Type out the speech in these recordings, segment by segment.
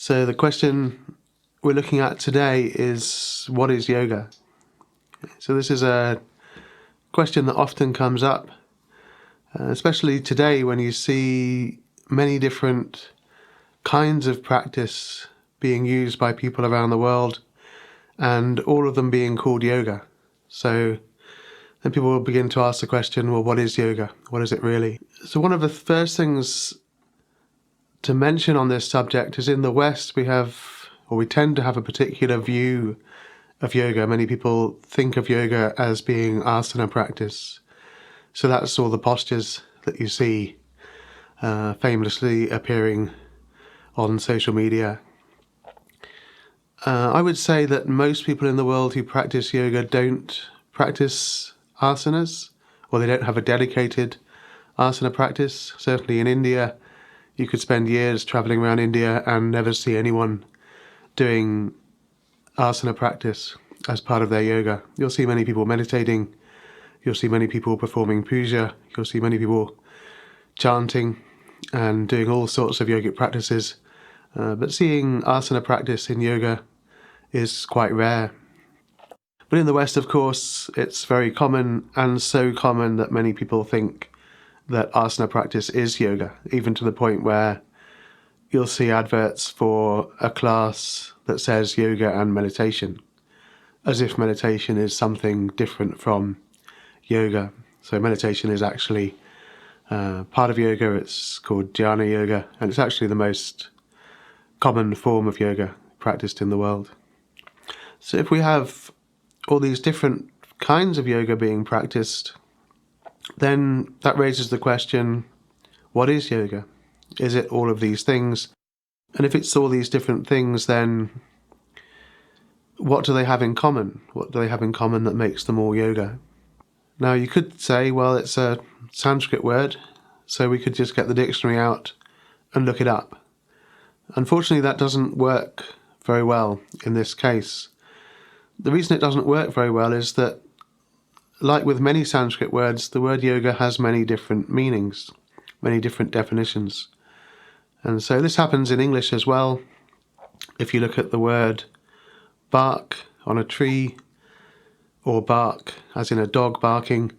So the question we're looking at today is, what is yoga? So this is a question that often comes up, especially today when you see many different kinds of practice being used by people around the world, and all of them being called yoga. So then people will begin to ask the question, well, what is yoga? What is it really? So one of the first things to mention on this subject is, in the West we tend to have a particular view of yoga. Many people think of yoga as being asana practice. So that's all the postures that you see famously appearing on social media. I would say that most people in the world who practice yoga don't practice asanas, or they don't have a dedicated asana practice. Certainly in India, you could spend years traveling around India and never see anyone doing asana practice as part of their yoga. You'll see many people meditating, you'll see many people performing puja, you'll see many people chanting and doing all sorts of yogic practices. But seeing asana practice in yoga is quite rare. But in the West, of course, it's very common, and so common that many people think that asana practice is yoga, even to the point where you'll see adverts for a class that says yoga and meditation, as if meditation is something different from yoga. So meditation is actually part of yoga. It's called jnana yoga, and it's actually the most common form of yoga practiced in the world. So if we have all these different kinds of yoga being practiced, then that raises the question, what is yoga? Is it all of these things? And if it's all these different things, then what do they have in common? What do they have in common that makes them all yoga? Now you could say, well, it's a Sanskrit word, so we could just get the dictionary out and look it up. Unfortunately, that doesn't work very well in this case. The reason it doesn't work very well is that, like with many Sanskrit words, the word yoga has many different meanings, many different definitions. And so this happens in English as well. If you look at the word bark on a tree, or bark as in a dog barking,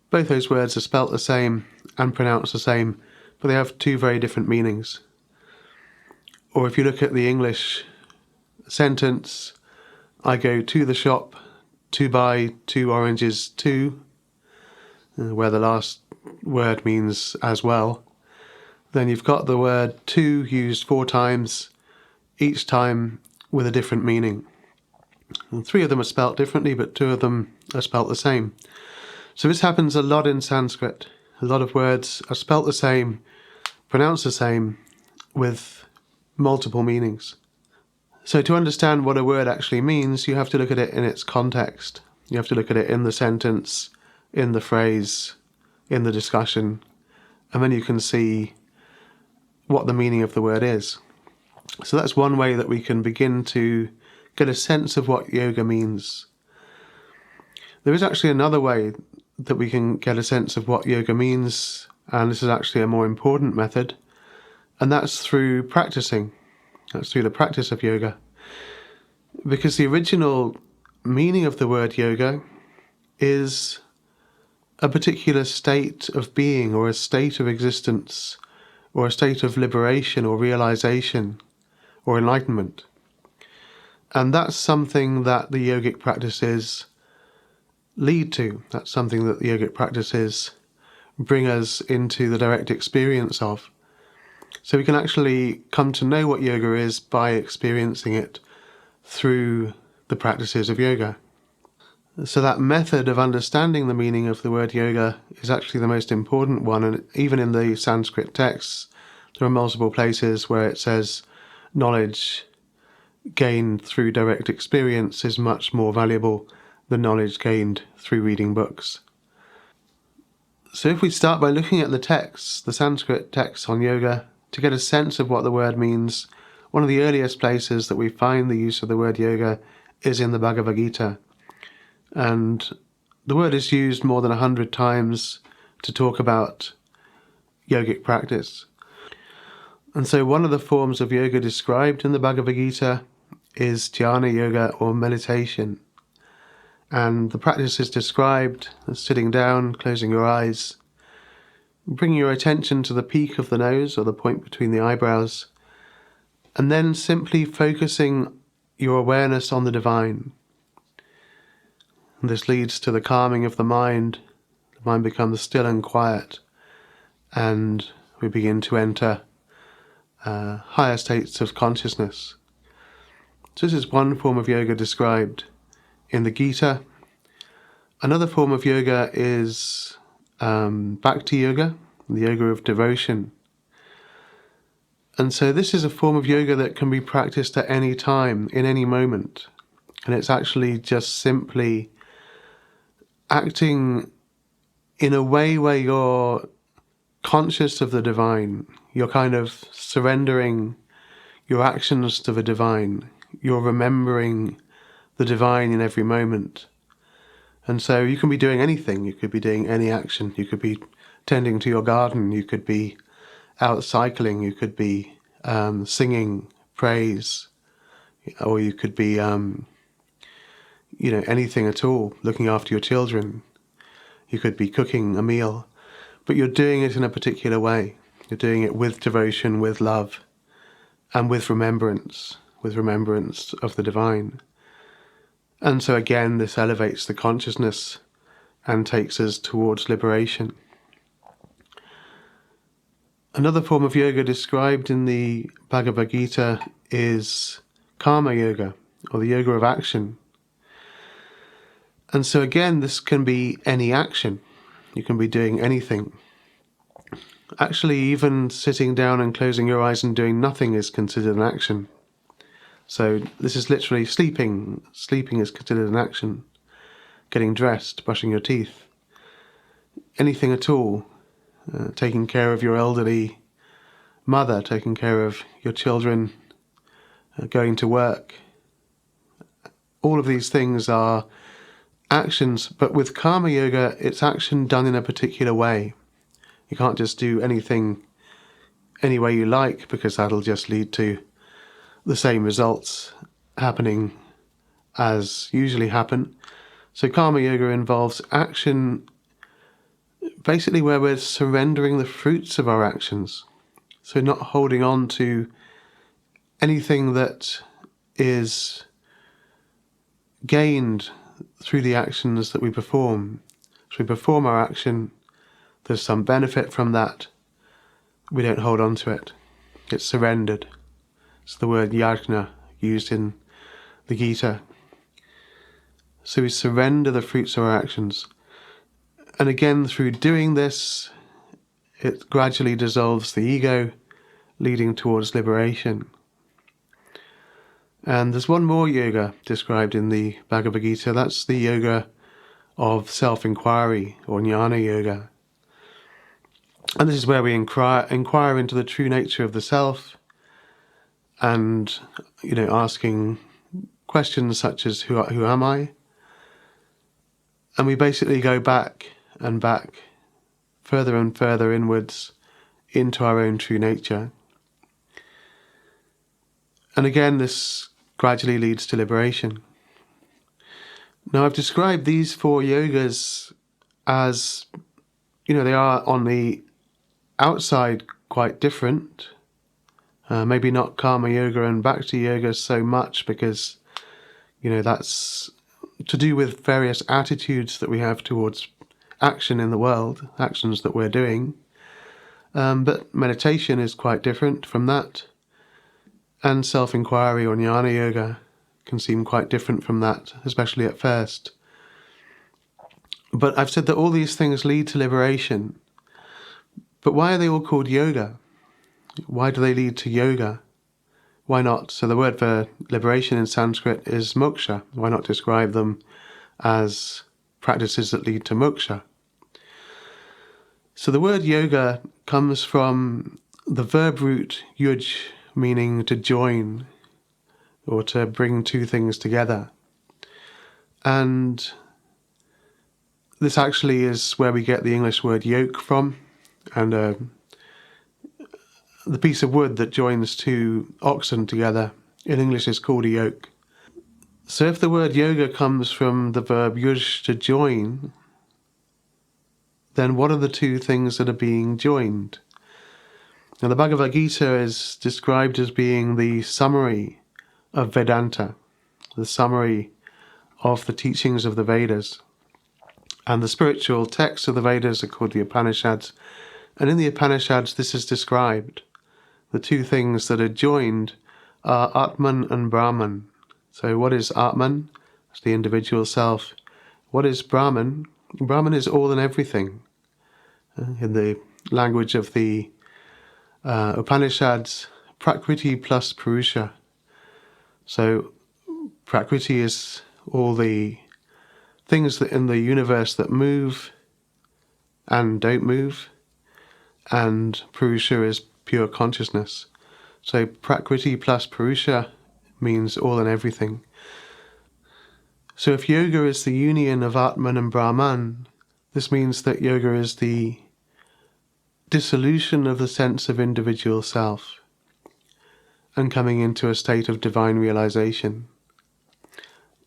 both those words are spelt the same and pronounced the same, but they have two very different meanings. Or if you look at the English sentence, I go to the shop to buy 2 oranges too, where the last word means as well, then you've got the word to used 4 times, each time with a different meaning. And 3 of them are spelt differently, but 2 of them are spelt the same. So this happens a lot in Sanskrit. A lot of words are spelt the same, pronounced the same, with multiple meanings. So to understand what a word actually means, you have to look at it in its context. You have to look at it in the sentence, in the phrase, in the discussion, and then you can see what the meaning of the word is. So that's one way that we can begin to get a sense of what yoga means. There is actually another way that we can get a sense of what yoga means, and this is actually a more important method, and that's through practicing. That's through the practice of yoga. Because the original meaning of the word yoga is a particular state of being, or a state of existence, or a state of liberation or realization or enlightenment. And that's something that the yogic practices lead to. That's something that the yogic practices bring us into the direct experience of. So we can actually come to know what yoga is by experiencing it through the practices of yoga. So that method of understanding the meaning of the word yoga is actually the most important one, and even in the Sanskrit texts there are multiple places where it says knowledge gained through direct experience is much more valuable than knowledge gained through reading books. So if we start by looking at the texts, the Sanskrit texts on yoga, to get a sense of what the word means, one of the earliest places that we find the use of the word yoga is in the Bhagavad Gita. And the word is used more than 100 times to talk about yogic practice. And so one of the forms of yoga described in the Bhagavad Gita is dhyana yoga, or meditation. And the practice is described as sitting down, closing your eyes, bringing your attention to the peak of the nose, or the point between the eyebrows, and then simply focusing your awareness on the divine. And this leads to the calming of the mind. The mind becomes still and quiet, and we begin to enter higher states of consciousness. So this is one form of yoga described in the Gita. Another form of yoga is bhakti yoga, the yoga of devotion. And so this is a form of yoga that can be practiced at any time, in any moment. And it's actually just simply acting in a way where you're conscious of the divine. You're kind of surrendering your actions to the divine. You're remembering the divine in every moment. And so you can be doing anything. You could be doing any action. You could be tending to your garden. You could be out cycling. You could be singing praise. Or you could be, anything at all, looking after your children. You could be cooking a meal. But you're doing it in a particular way. You're doing it with devotion, with love, and with remembrance of the divine. And so again, this elevates the consciousness and takes us towards liberation. Another form of yoga described in the Bhagavad Gita is karma yoga, or the yoga of action. And so again, this can be any action. You can be doing anything. Actually, even sitting down and closing your eyes and doing nothing is considered an action. So this is literally sleeping. Sleeping is considered an action. Getting dressed, brushing your teeth. Anything at all. Taking care of your elderly mother, taking care of your children, going to work. All of these things are actions, but with karma yoga, it's action done in a particular way. You can't just do anything any way you like, because that'll just lead to the same results happening as usually happen. So karma yoga involves action basically where we're surrendering the fruits of our actions. So not holding on to anything that is gained through the actions that we perform. So we perform our action, there's some benefit from that, we don't hold on to it. It's surrendered. It's the word yajna used in the Gita. So we surrender the fruits of our actions. And again, through doing this, it gradually dissolves the ego, leading towards liberation. And there's one more yoga described in the Bhagavad Gita. That's the yoga of self-inquiry, or jnana yoga. And this is where we inquire into the true nature of the self, and asking questions such as who am I? And we basically go back and back, further and further inwards into our own true nature. And again, this gradually leads to liberation. Now, I've described these four yogas as, they are on the outside quite different. Maybe not karma yoga and bhakti yoga so much, because, that's to do with various attitudes that we have towards action in the world, actions that we're doing. But meditation is quite different from that. And self-inquiry, or jnana yoga, can seem quite different from that, especially at first. But I've said that all these things lead to liberation. But why are they all called yoga? Why do they lead to yoga? Why not? So the word for liberation in Sanskrit is moksha. Why not describe them as practices that lead to moksha? So the word yoga comes from the verb root yuj, meaning to join, or to bring two things together. And this actually is where we get the English word yoke from, and the piece of wood that joins two oxen together in English is called a yoke. So if the word yoga comes from the verb yuj, to join, then what are the two things that are being joined? Now the Bhagavad Gita is described as being the summary of Vedanta, the summary of the teachings of the Vedas. And the spiritual texts of the Vedas are called the Upanishads. And in the Upanishads this is described. The two things that are joined are Atman and Brahman. So what is Atman? It's the individual self. What is Brahman? Brahman is all and everything. In the language of the Upanishads, Prakriti plus Purusha. So Prakriti is all the things that in the universe that move and don't move, and Purusha is pure consciousness. So Prakriti plus Purusha means all and everything. So if yoga is the union of Atman and Brahman, this means that yoga is the dissolution of the sense of individual self and coming into a state of divine realization.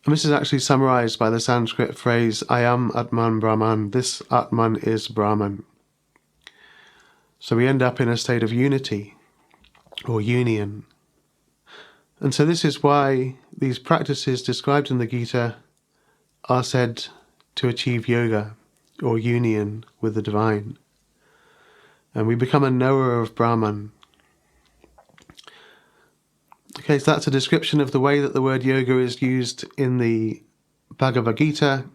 And this is actually summarized by the Sanskrit phrase, I am Atman Brahman. This Atman is Brahman. So we end up in a state of unity or union. And so this is why these practices described in the Gita are said to achieve yoga or union with the divine. And we become a knower of Brahman. Okay, so that's a description of the way that the word yoga is used in the Bhagavad Gita.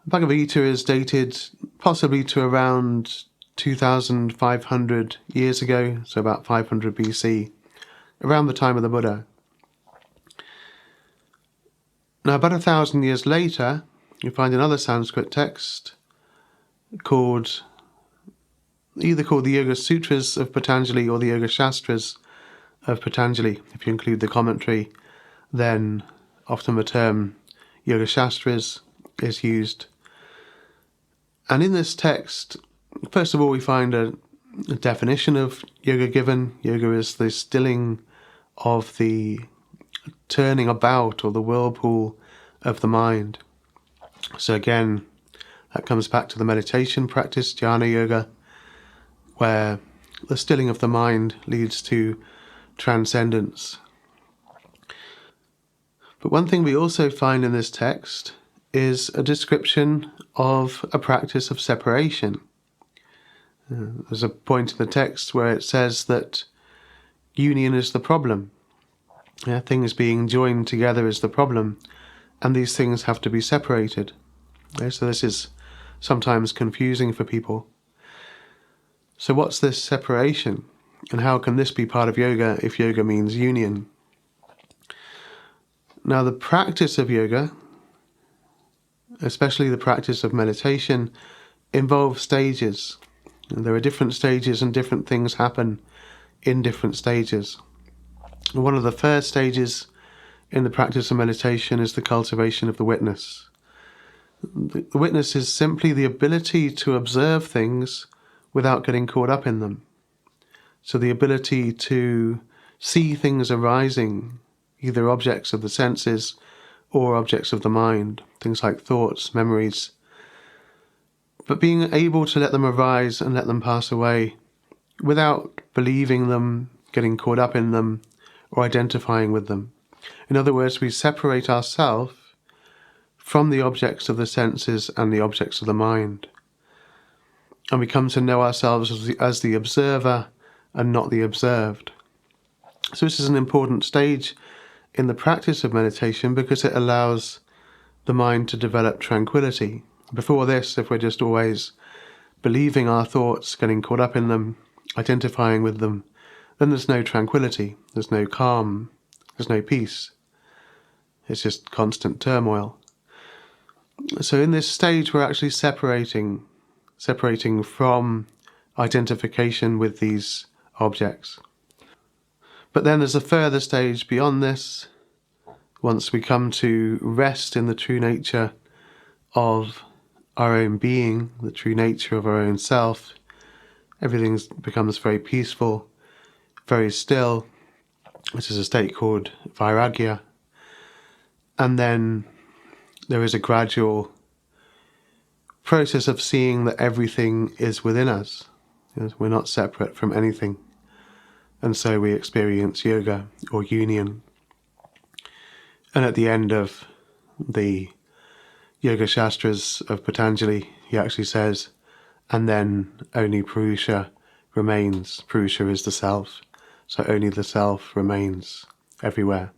Bhagavad Gita is dated possibly to around 2,500 years ago, so about 500 BC, around the time of the Buddha. Now, about 1,000 years later, you find another Sanskrit text either called the Yoga Sutras of Patanjali or the Yoga Shastras of Patanjali. If you include the commentary, then often the term Yoga Shastras is used. And in this text, first of all, we find a definition of yoga given. Yoga is the stilling of the turning about or the whirlpool of the mind. So again, that comes back to the meditation practice, jhana yoga, where the stilling of the mind leads to transcendence. But one thing we also find in this text is a description of a practice of separation. There's a point in the text where it says that union is the problem. Things being joined together is the problem, and these things have to be separated. So this is sometimes confusing for people. So what's this separation? And how can this be part of yoga if yoga means union? Now, the practice of yoga, especially the practice of meditation, involves stages. And there are different stages and different things happen in different stages. And one of the first stages in the practice of meditation is the cultivation of the witness. The witness is simply the ability to observe things without getting caught up in them. So the ability to see things arising, either objects of the senses or objects of the mind, things like thoughts, memories, but being able to let them arise and let them pass away without believing them, getting caught up in them, or identifying with them. In other words, we separate ourselves from the objects of the senses and the objects of the mind. And we come to know ourselves as the observer and not the observed. So this is an important stage in the practice of meditation because it allows the mind to develop tranquility. Before this, if we're just always believing our thoughts, getting caught up in them, identifying with them, then there's no tranquility, there's no calm, there's no peace. It's just constant turmoil. So in this stage, we're actually separating from identification with these objects. But then there's a further stage beyond this. Once we come to rest in the true nature of our own being, the true nature of our own self, everything becomes very peaceful, very still, which is a state called vairagya. And then there is a gradual process of seeing that everything is within us. We're not separate from anything. And so we experience yoga or union. And at the end of the Yoga Shastras of Patanjali, he actually says, and then only Purusha remains. Purusha is the self. So only the self remains everywhere.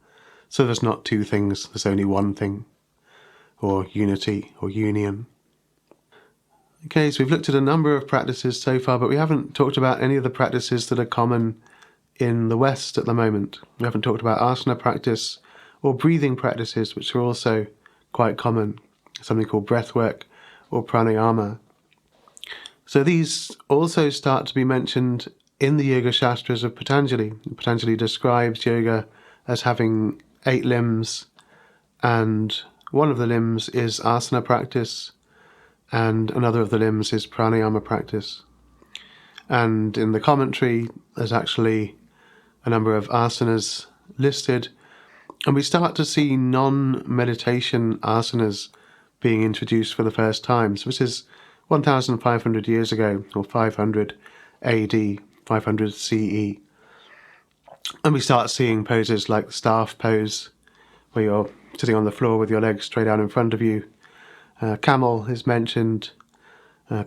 So there's not two things, there's only one thing, or unity or union. Okay, so we've looked at a number of practices so far, but we haven't talked about any of the practices that are common in the West at the moment. We haven't talked about asana practice or breathing practices, which are also quite common, something called breathwork or pranayama. So these also start to be mentioned in the Yoga Shastras of Patanjali. Patanjali describes yoga as having 8 limbs, and one of the limbs is asana practice, and another of the limbs is pranayama practice. And in the commentary, there's actually a number of asanas listed, and we start to see non-meditation asanas being introduced for the first time. So this is 1,500 years ago, or 500 AD, 500 CE. And we start seeing poses like the staff pose, where you're sitting on the floor with your legs straight out in front of you. Camel is mentioned,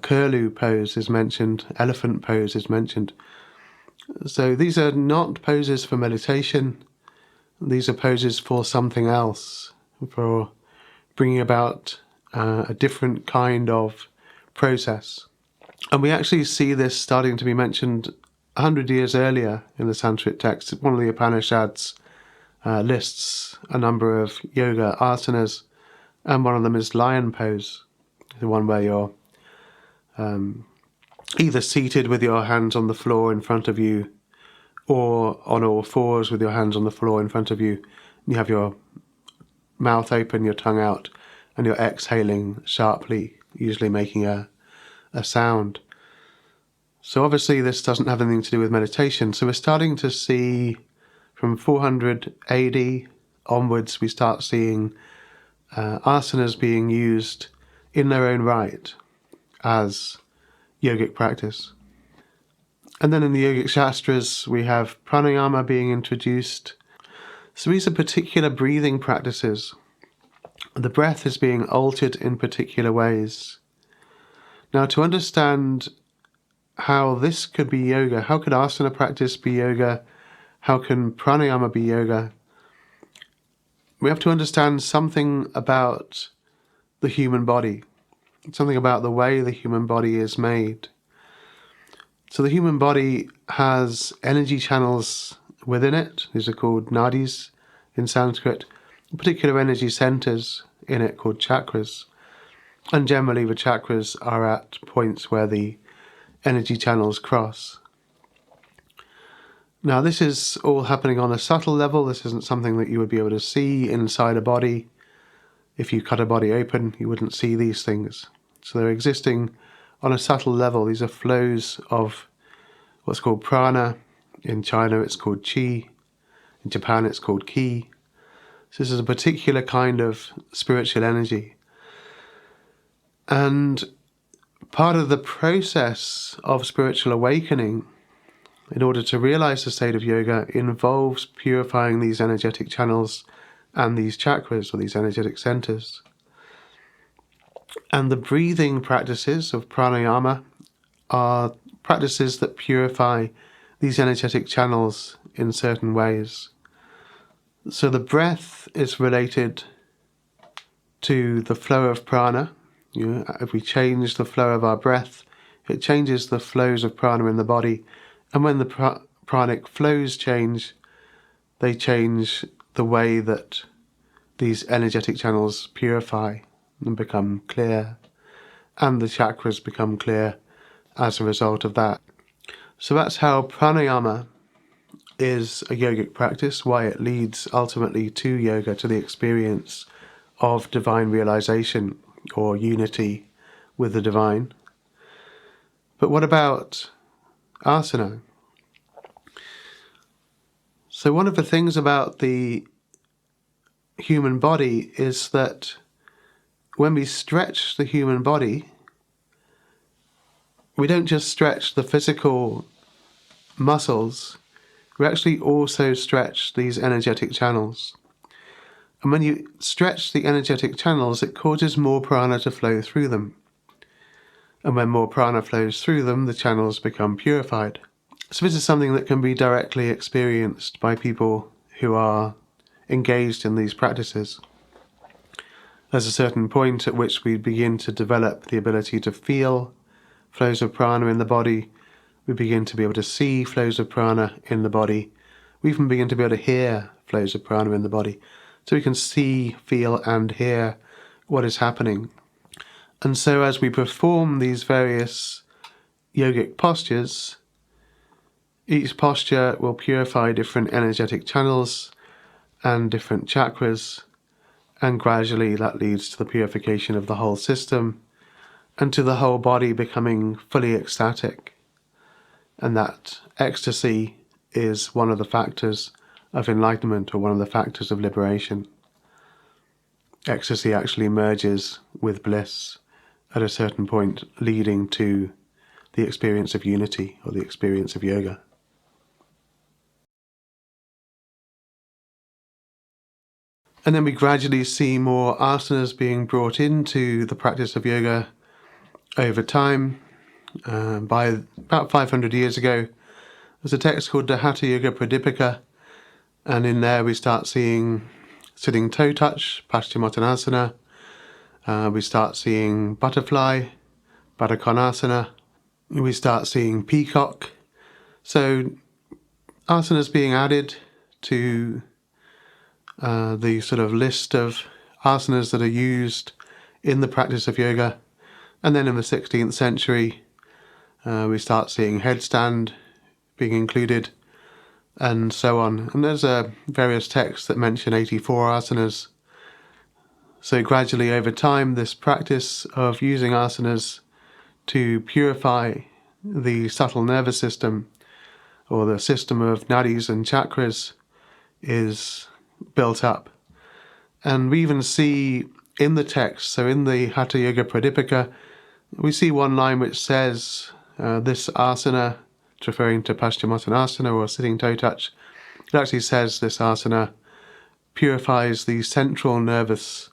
curlew pose is mentioned, elephant pose is mentioned. So these are not poses for meditation. These are poses for something else, for bringing about a different kind of process. And we actually see this starting to be mentioned 100 years earlier in the Sanskrit text. One of the Upanishads lists a number of yoga asanas, and one of them is lion pose, the one where you're either seated with your hands on the floor in front of you, or on all fours with your hands on the floor in front of you. You have your mouth open, your tongue out, and you're exhaling sharply, usually making a sound. So obviously this doesn't have anything to do with meditation. So we're starting to see from 400 AD onwards, we start seeing asanas being used in their own right as yogic practice. And then in the Yogic Shastras, we have pranayama being introduced. So these are particular breathing practices. The breath is being altered in particular ways. Now, to understand how this could be yoga, how could asana practice be yoga, how can pranayama be yoga, we have to understand something about the human body, something about the way the human body is made. So the human body has energy channels within it. These are called nadis in Sanskrit. Particular energy centers in it called chakras. And generally the chakras are at points where the energy channels cross. Now this is all happening on a subtle level. This isn't something that you would be able to see inside a body. If you cut a body open, you wouldn't see these things. So they're existing on a subtle level. These are flows of what's called prana. In China it's called chi. In Japan it's called ki. So this is a particular kind of spiritual energy. And part of the process of spiritual awakening, in order to realize the state of yoga, involves purifying these energetic channels and these chakras, or these energetic centers. And the breathing practices of pranayama are practices that purify these energetic channels in certain ways. So the breath is related to the flow of prana. If we change the flow of our breath, it changes the flows of prana in the body. And when the pranic flows change, they change the way that these energetic channels purify and become clear. And the chakras become clear as a result of that. So that's how pranayama is a yogic practice, why it leads ultimately to yoga, to the experience of divine realization or unity with the divine. But what about asana. So one of the things about the human body is that when we stretch the human body, we don't just stretch the physical muscles, we actually also stretch these energetic channels. And when you stretch the energetic channels, it causes more prana to flow through them. And when more prana flows through them, the channels become purified. So this is something that can be directly experienced by people who are engaged in these practices. There's a certain point at which we begin to develop the ability to feel flows of prana in the body. We begin to be able to see flows of prana in the body. We even begin to be able to hear flows of prana in the body. So we can see, feel, and hear what is happening. And so as we perform these various yogic postures, each posture will purify different energetic channels and different chakras, and gradually that leads to the purification of the whole system and to the whole body becoming fully ecstatic. And that ecstasy is one of the factors of enlightenment, or one of the factors of liberation. Ecstasy actually merges with bliss at a certain point, leading to the experience of unity, or the experience of yoga. And then we gradually see more asanas being brought into the practice of yoga over time. By about 500 years ago, there's a text called the Hatha Yoga Pradipika, and in there we start seeing sitting toe touch, Paschimottanasana. We start seeing butterfly, Baddha Konasana. We start seeing peacock. So asanas being added to the sort of list of asanas that are used in the practice of yoga. And then in the 16th century, we start seeing headstand being included, and so on. And there's various texts that mention 84 asanas. So gradually over time, this practice of using asanas to purify the subtle nervous system, or the system of nadis and chakras, is built up. And we even see in the text, so in the Hatha Yoga Pradipika, we see one line which says this asana, it's referring to Paschimottanasana or sitting toe touch, it actually says this asana purifies the central nervous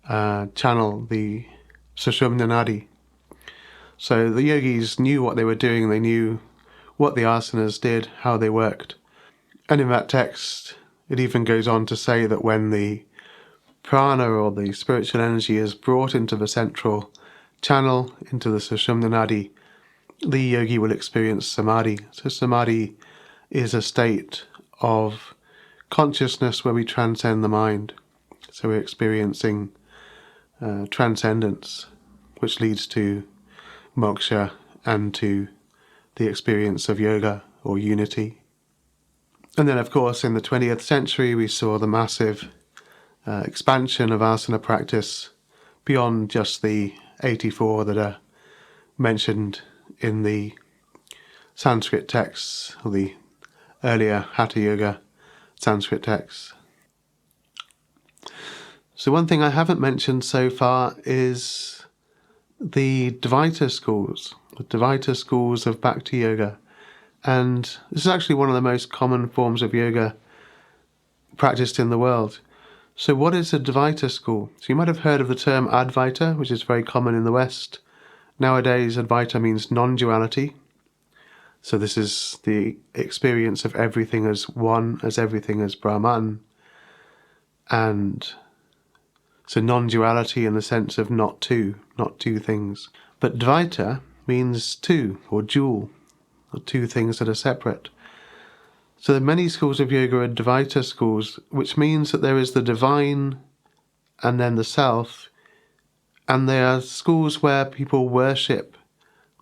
channel, the Sushumna Nadi. So the yogis knew what they were doing, they knew what the asanas did, how they worked. And in that text, it even goes on to say that when the prana, or the spiritual energy, is brought into the central channel, into the Sushumna Nadi, the yogi will experience samadhi. So samadhi is a state of consciousness where we transcend the mind. So we're experiencing transcendence, which leads to moksha and to the experience of yoga, or unity. And then, of course, in the 20th century, we saw the massive expansion of asana practice beyond just the 84 that are mentioned in the Sanskrit texts, or the earlier Hatha Yoga Sanskrit texts. So one thing I haven't mentioned so far is the Dvaita schools, the Dvaita schools of Bhakti Yoga. And this is actually one of the most common forms of yoga practiced in the world. So what is a Dvaita school? So you might have heard of the term Advaita, which is very common in the West. Nowadays, Advaita means non-duality. So this is the experience of everything as one, as everything as Brahman. And so non-duality in the sense of not two things. But Dvaita means two, or dual, or two things that are separate. So the many schools of yoga are Dvaita schools, which means that there is the divine and then the self, and they are schools where people worship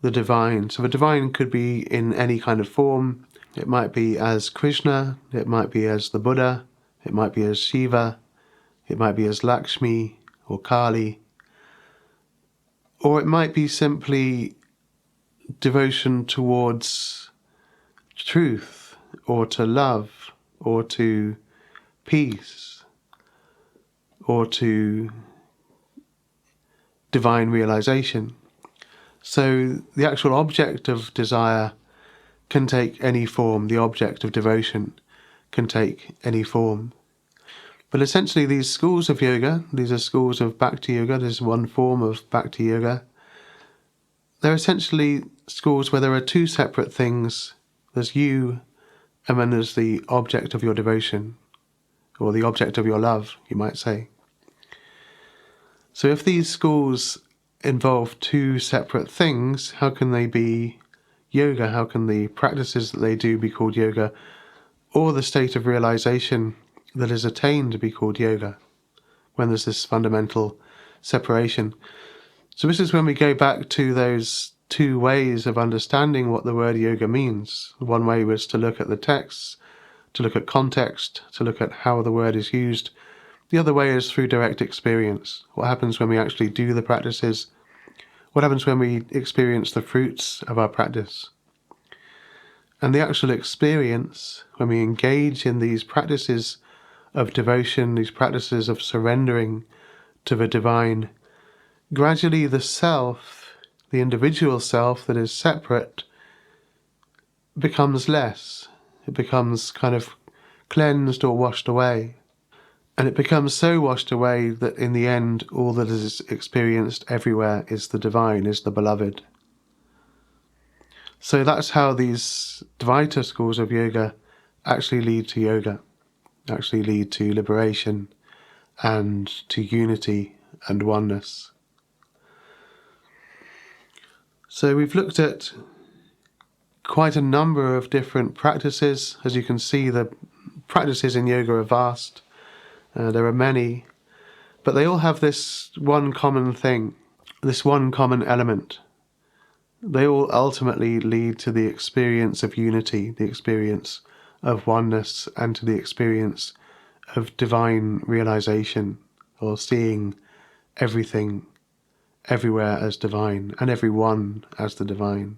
the divine. So the divine could be in any kind of form. It might be as Krishna, it might be as the Buddha, it might be as Shiva, it might be as Lakshmi or Kali, or it might be simply devotion towards truth, or to love, or to peace, or to divine realization. So the actual object of desire can take any form. The object of devotion can take any form. But essentially these schools of yoga, these are schools of bhakti yoga, this is one form of bhakti yoga. They're essentially schools where there are two separate things. There's you, and then there's the object of your devotion, or the object of your love, you might say. So if these schools involve two separate things, how can they be yoga? How can the practices that they do be called yoga, or the state of realization that is attained be called yoga, when there's this fundamental separation? So this is when we go back to those two ways of understanding what the word yoga means. One way was to look at the texts, to look at context, to look at how the word is used. The other way is through direct experience. What happens when we actually do the practices? What happens when we experience the fruits of our practice? And the actual experience, when we engage in these practices of devotion, these practices of surrendering to the divine, gradually the self, the individual self that is separate, becomes less. It becomes kind of cleansed or washed away. And it becomes so washed away that in the end, all that is experienced everywhere is the divine, is the beloved. So that's how these dvaita schools of yoga actually lead to yoga, actually lead to liberation and to unity and oneness. So we've looked at quite a number of different practices. As you can see, the practices in yoga are vast. There are many, but they all have this one common thing, this one common element. They all ultimately lead to the experience of unity, the experience of oneness, and to the experience of divine realization, or seeing everything everywhere as divine, and everyone as the divine.